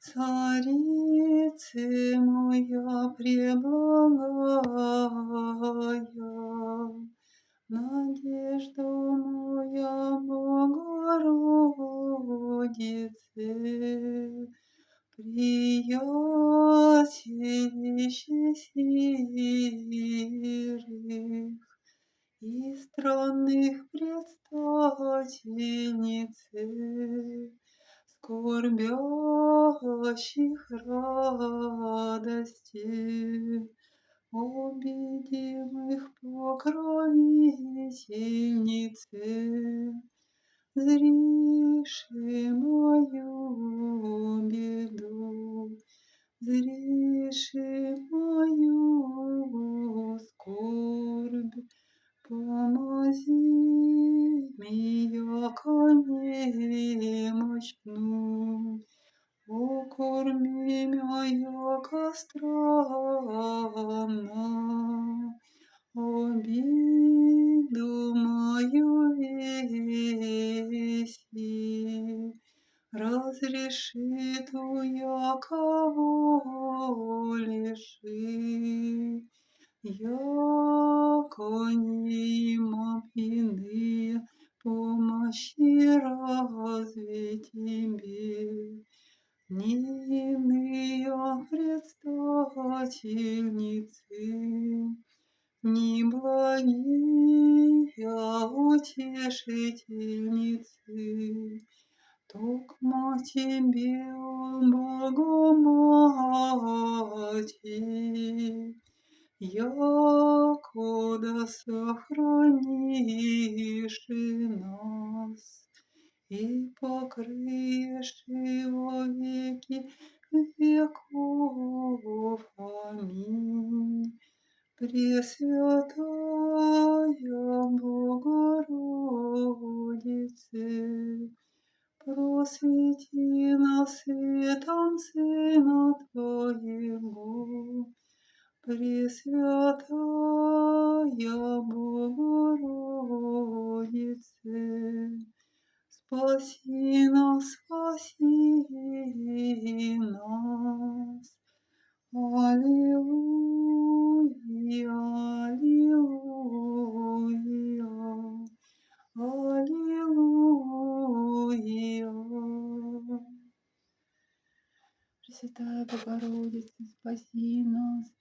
Царицы моя преблагая, надежда моя Богородице, приятелище сирых и странных предстательнице, скорбящих радости, обидимых покровительнице, зриши мою беду, зриши мою скорбь, помози мне, яко немощну, окорми меня, яко странно, обиду мою веси, разреши ту, яко волиши, яко не имам иные помощи разве тебе, не иные предстательницы, не благие утешительницы, токмо тебе, о Богоматерь, якуда сохранишь нас и покрыешь во веки веков. Аминь. Пресвятая Богородице, просвети нас светом Сына Твоего. Пресвятая Богородице, спаси нас, спаси нас. Аллилуйя, аллилуйя, аллилуйя. Пресвятая Богородица, спаси нас.